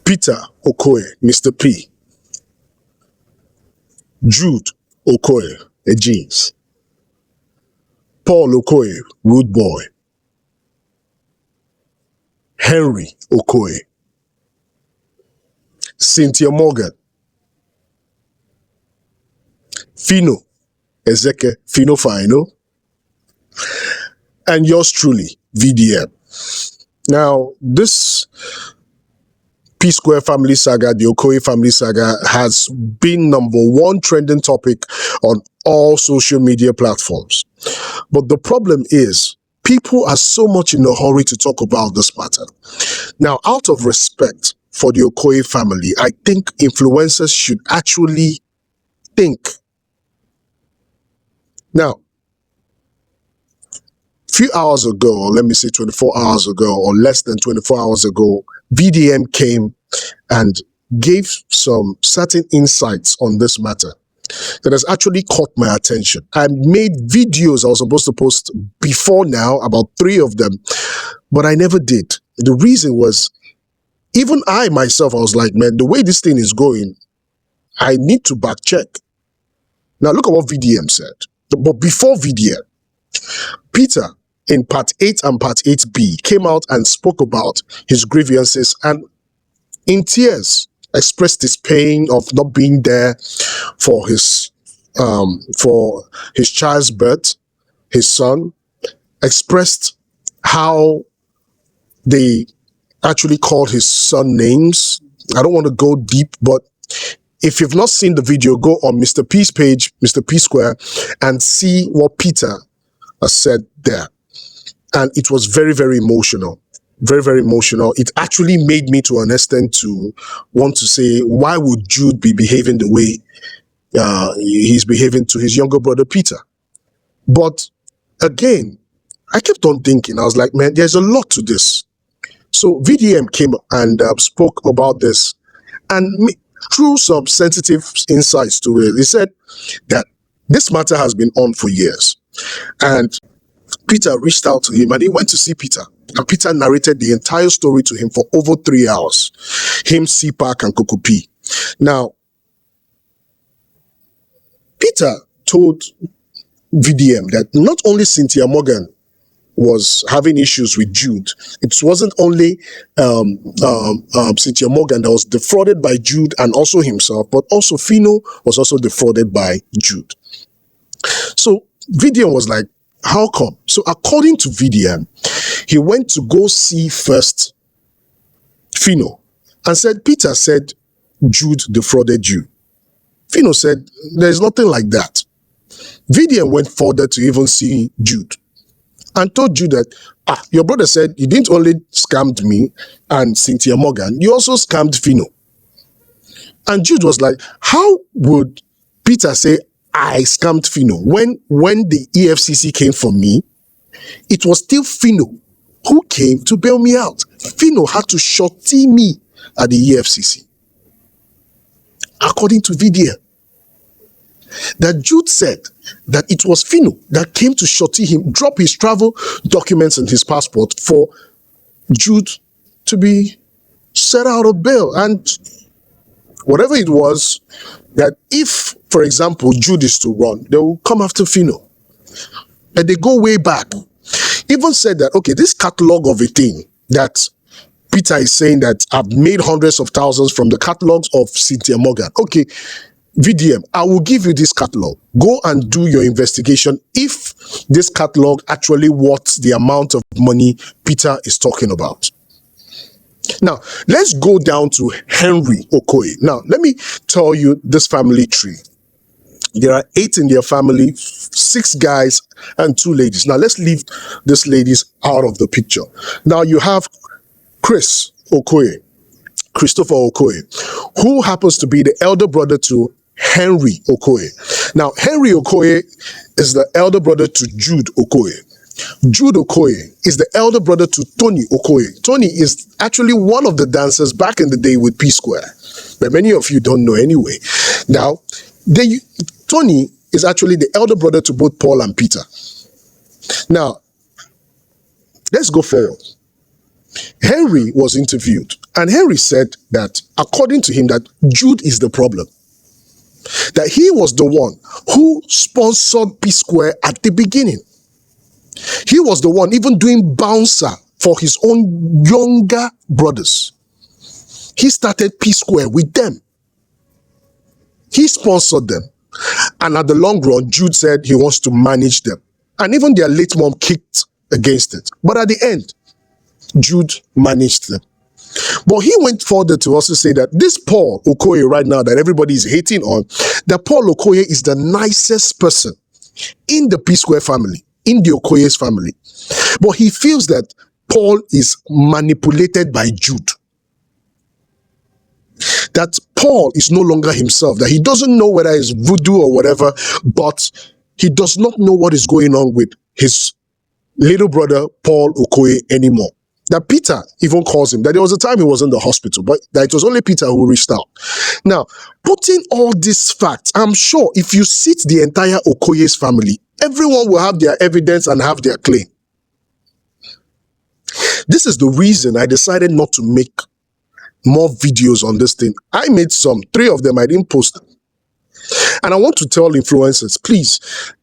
Peter Okoye, Mr. P. Jude Okoye, a jeans. Paul Okoye, rude boy. Henry Okoye. Cynthia Morgan. Phyno, Ezeke, Phyno, and yours truly, VDM. Now, this P Square family saga, the Okoye family saga, has been #1 trending topic on all social media platforms. But the problem is, people are so much in a hurry to talk about this matter. Now, out of respect for the Okoye family, I think influencers should actually think. Now, few hours ago, or let me say 24 hours ago, or less than 24 hours ago, VDM came and gave some certain insights on this matter that has actually caught my attention. I made videos I was supposed to post before now, about 3 of them, but I never did. The reason was, even I myself, I was like, man, the way this thing is going, I need to back check. Now look at what VDM said. But before VDM, Peter, in part 8 and part 8B, came out and spoke about his grievances and in tears expressed his pain of not being there for his child's birth, his son, expressed how they actually called his son names. I don't want to go deep, but if you've not seen the video, go on Mr. P's page, Mr. P Square, and see what Peter has said there. And it was very, very emotional. Very, very emotional. It actually made me to an extent to want to say, why would Jude be behaving the way he's behaving to his younger brother, Peter? But again, I kept on thinking, I was like, man, there's a lot to this. So VDM came and spoke about this and threw some sensitive insights to it. He said that this matter has been on for years. And Peter reached out to him and he went to see Peter. And Peter narrated the entire story to him for over 3 hours. Him, CPAC, and Kokopi. Now, Peter told VDM that not only Cynthia Morgan was having issues with Jude, it wasn't only Cynthia Morgan that was defrauded by Jude and also himself, but also Phyno was also defrauded by Jude. So VDM was like, how come? So according to VDM, he went to go see first Phyno and said, Peter said Jude defrauded you. Phyno said, there's nothing like that. VDM went further to even see Jude and told Jude that, your brother said you didn't only scammed me and Cynthia Morgan, you also scammed Phyno. And Jude was like, how would Peter say I scammed Phyno when the EFCC came for me? It was still Phyno who came to bail me out. Phyno had to shorty me at the EFCC. According to VDM, that Jude said that it was Phyno that came to shorty him, drop his travel documents and his passport for Jude to be set out of bail. And whatever it was, that if, for example, Jude is to run, they will come after Phyno. And they go way back. Even said that, okay, this catalog of a thing that Peter is saying that I've made hundreds of thousands from the catalogs of Cynthia Morgan. Okay, VDM, I will give you this catalog. Go and do your investigation if this catalog actually worth the amount of money Peter is talking about. Now, let's go down to Henry Okoye. Now, let me tell you this family tree. There are 8 in their family, 6 guys and 2 ladies. Now, let's leave these ladies out of the picture. Now, you have Christopher Okoye, who happens to be the elder brother to Henry Okoye. Now, Henry Okoye is the elder brother to Jude Okoye. Jude Okoye is the elder brother to Tony Okoye. Tony is actually one of the dancers back in the day with P Square, but many of you don't know anyway. Now, Tony is actually the elder brother to both Paul and Peter. Now, let's go forward. Henry was interviewed And Henry said that, according to him, that Jude is the problem. That he was the one who sponsored P Square at the beginning. He was the one even doing bouncer for his own younger brothers. He started P Square with them. He sponsored them. And at the long run, Jude said he wants to manage them. And even their late mom kicked against it. But at the end, Jude managed them. But he went further to also say that this Paul Okoye right now that everybody is hating on, that Paul Okoye is the nicest person in the P Square family, in the Okoye's family. But he feels that Paul is manipulated by Jude. That Paul is no longer himself, that he doesn't know whether it's voodoo or whatever, but he does not know what is going on with his little brother, Paul Okoye, anymore. That Peter even calls him, that there was a time he was in the hospital, but that it was only Peter who reached out. Now, putting all these facts, I'm sure if you sit the entire Okoye's family, everyone will have their evidence and have their claim. This is the reason I decided not to make more videos on this thing. I made some, 3 of them I didn't post them. And I want to tell influencers, please,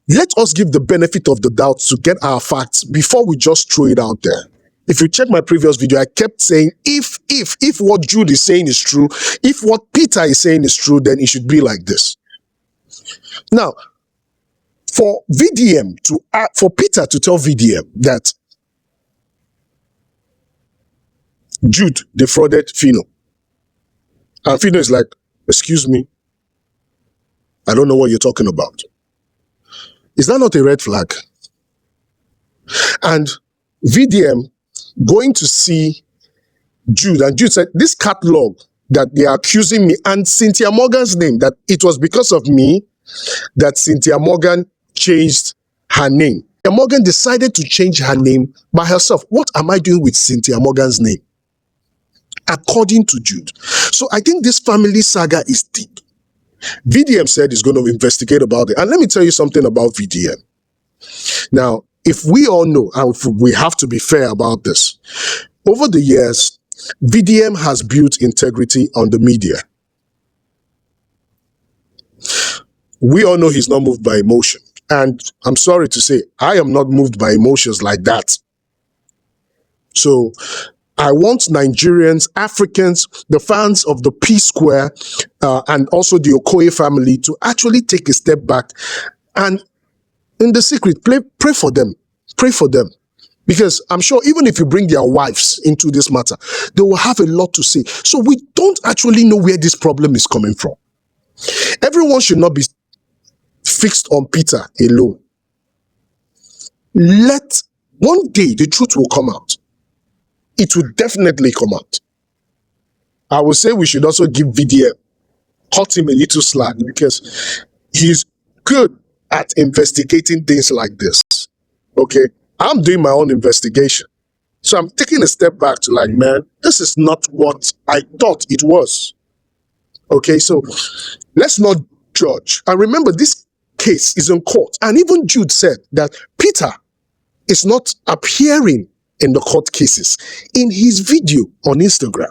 let us give the benefit of the doubt to get our facts before we just throw it out there. If you check my previous video, I kept saying, if what Jude is saying is true, if what Peter is saying is true, then it should be like this. Now, for VDM for Peter to tell VDM that Jude defrauded Phyno, and Phyno is like, excuse me, I don't know what you're talking about. Is that not a red flag? And VDM going to see Jude, and Jude said, this catalog that they are accusing me, and Cynthia Morgan's name, that it was because of me that Cynthia Morgan changed her name. Cynthia Morgan decided to change her name by herself. What am I doing with Cynthia Morgan's name? According to Jude. So I think this family saga is deep. VDM said he's going to investigate about it. And let me tell you something about VDM. Now, if we all know, and we have to be fair about this, over the years, VDM has built integrity on the media. We all know he's not moved by emotion. And I'm sorry to say, I am not moved by emotions like that. So I want Nigerians, Africans, the fans of the P Square, and also the Okoye family to actually take a step back and, in the secret, pray for them. Pray for them. Because I'm sure even if you bring their wives into this matter, they will have a lot to say. So we don't actually know where this problem is coming from. Everyone should not be fixed on Peter alone. One day the truth will come out. It will definitely come out. I would say we should also give VDM, cut him a little slack, because he's good at investigating things like this. Okay? I'm doing my own investigation. So I'm taking a step back to like, man, this is not what I thought it was. Okay, so let's not judge. And remember, this case is in court. And even Jude said that Peter is not appearing in the court cases in his video on Instagram.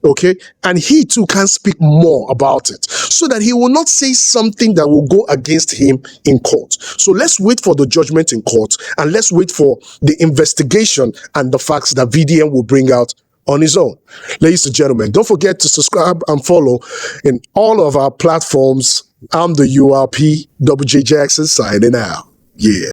Okay, and he too can speak more about it so that he will not say something that will go against him in court. So let's wait for the judgment in court, and let's wait for the investigation and the facts that VDM will bring out on his own. Ladies and gentlemen, don't forget to subscribe and follow in all of our platforms. I'm the URP, Double J Jackson, signing out. Yeah.